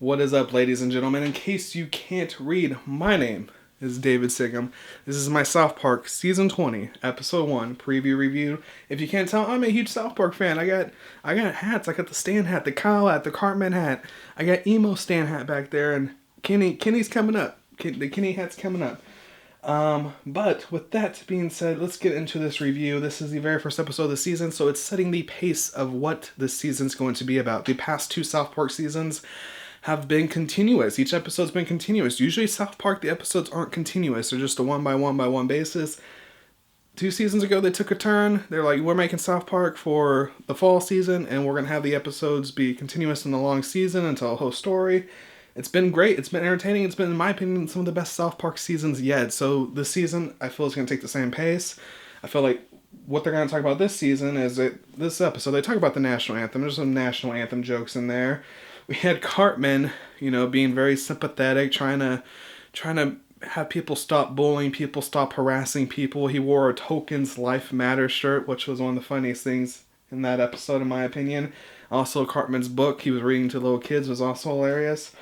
What is up, ladies and gentlemen? In case you can't read, my name is DavidCigam. This is my South Park Season 20, Episode 1 preview review. If you can't tell, I'm a huge South Park fan. I got hats. I got the Stan hat, the Kyle hat, the Cartman hat. I got emo Stan hat back there, and Kenny's coming up. The Kenny hat's coming up. But with that being said, let's get into this review. This is the very first episode of the season, so it's setting the pace of what this season's going to be about. The past two South Park seasons have been continuous. Each episode's been continuous. Usually South Park, the episodes aren't continuous. They're just a one by one basis. 2 seasons ago, they took a turn. They're like, we're making South Park for the fall season, and we're going to have the episodes be continuous in the long season and tell a whole story. It's been great. It's been entertaining. It's been, in my opinion, some of the best South Park seasons yet. So this season, I feel it's going to take the same pace. I feel like what they're going to talk about this season is this episode, they talk about the national anthem. There's some national anthem jokes in there. We had Cartman, being very sympathetic, trying to have people stop bullying people, stop harassing people. He wore a Tokens Life Matter shirt, which was one of the funniest things in that episode, in my opinion. Also, Cartman's book he was reading to little kids was also hilarious.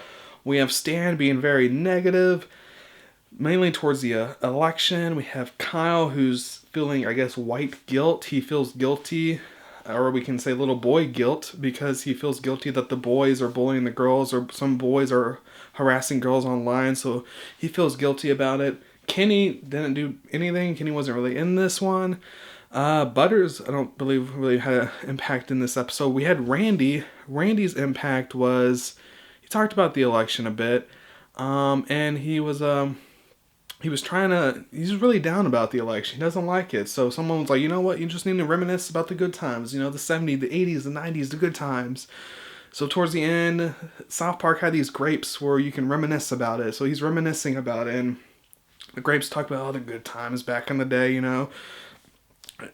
We have Stan being very negative, mainly towards the election. We have Kyle, who's feeling, I guess, white guilt. He feels guilty, or we can say little boy guilt, because he feels guilty that the boys are bullying the girls, or some boys are harassing girls online, so he feels guilty about it. Kenny didn't do anything. Kenny wasn't really in this one. Butters, I don't believe, really had an impact in this episode. We had Randy. Randy's impact was, he talked about the election a bit, and he was he's really down about the election. He doesn't like it. So someone was like, you know what, you just need to reminisce about the good times. The 70s, the 80s, the 90s, the good times. So towards the end, South Park had these grapes where you can reminisce about it. So he's reminiscing about it. And the grapes talk about all the good times back in the day,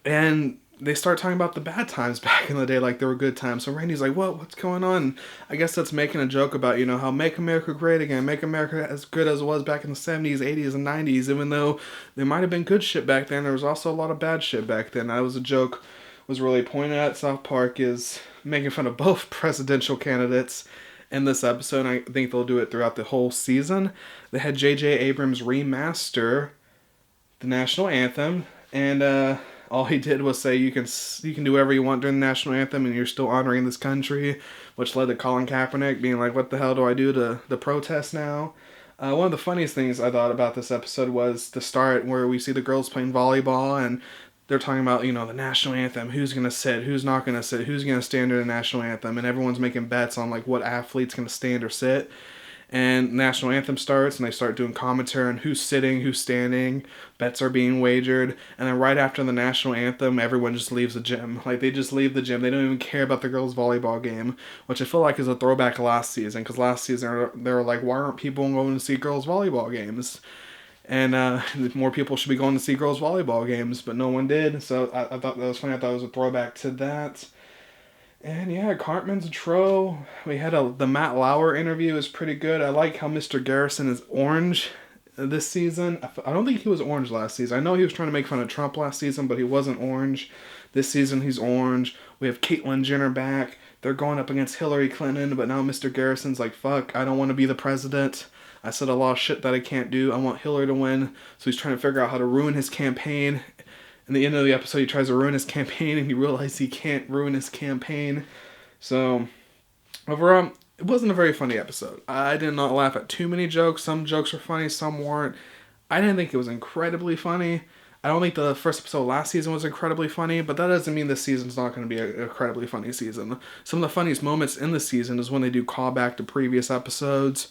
And they start talking about the bad times back in the day, like they were good times. So Randy's like, what's going on? I guess that's making a joke about, how make America great again, make America as good as it was back in the 70s, 80s, and 90s. Even though there might have been good shit back then, there was also a lot of bad shit back then. That was a joke, was really pointed at. South Park is making fun of both presidential candidates in this episode, and I think they'll do it throughout the whole season. They had J.J. Abrams remaster the national anthem, and all he did was say you can do whatever you want during the national anthem and you're still honoring this country, which led to Colin Kaepernick being like, what the hell do I do to the protest now? One of the funniest things I thought about this episode was the start where we see the girls playing volleyball and they're talking about, the national anthem, who's going to sit, who's not going to sit, who's going to stand during the national anthem, and everyone's making bets on like what athlete's going to stand or sit. And national anthem starts, and they start doing commentary on who's sitting, who's standing. Bets are being wagered, and then right after the national anthem, everyone just leaves the gym. Like, they just leave the gym. They don't even care about the girls' volleyball game, which I feel like is a throwback to last season, because last season they were like, why aren't people going to see girls' volleyball games? And more people should be going to see girls' volleyball games, but no one did. So I thought that was funny. I thought it was a throwback to that. And yeah, Cartman's a troll. We had the Matt Lauer interview. Is pretty good. I like how Mr. Garrison is orange this season. I don't think he was orange last season. I know he was trying to make fun of Trump last season, but he wasn't orange. This season he's orange. We have Caitlyn Jenner back. They're going up against Hillary Clinton, but now Mr. Garrison's like, fuck, I don't want to be the president. I said a lot of shit that I can't do. I want Hillary to win. So he's trying to figure out how to ruin his campaign. In the end of the episode, he tries to ruin his campaign, and he realizes he can't ruin his campaign. So, overall, it wasn't a very funny episode. I did not laugh at too many jokes. Some jokes were funny, some weren't. I didn't think it was incredibly funny. I don't think the first episode last season was incredibly funny, but that doesn't mean this season's not going to be an incredibly funny season. Some of the funniest moments in the season is when they do callback to previous episodes.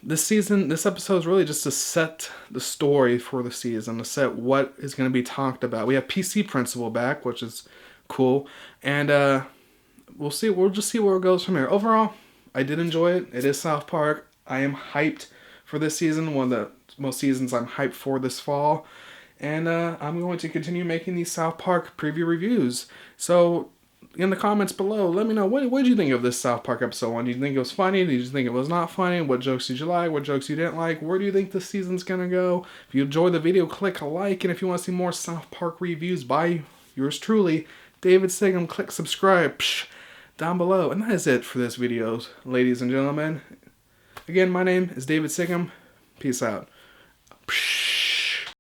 This episode is really just to set the story for the season, to set what is going to be talked about. We have PC Principal back, which is cool, and we'll just see where it goes from here. Overall, I did enjoy it. It is South Park. I am hyped for this season, one of the most seasons I'm hyped for this fall, and I'm going to continue making these South Park preview reviews. So in the comments below, let me know, what did you think of this South Park episode 1? Did you think it was funny? Did you think it was not funny? What jokes did you like? What jokes you didn't like? Where do you think this season's gonna go? If you enjoyed the video, click a like, and if you want to see more South Park reviews by yours truly, DavidCigam, click subscribe. down below. And that is it for this video, ladies and gentlemen. Again, my name is DavidCigam. Peace out.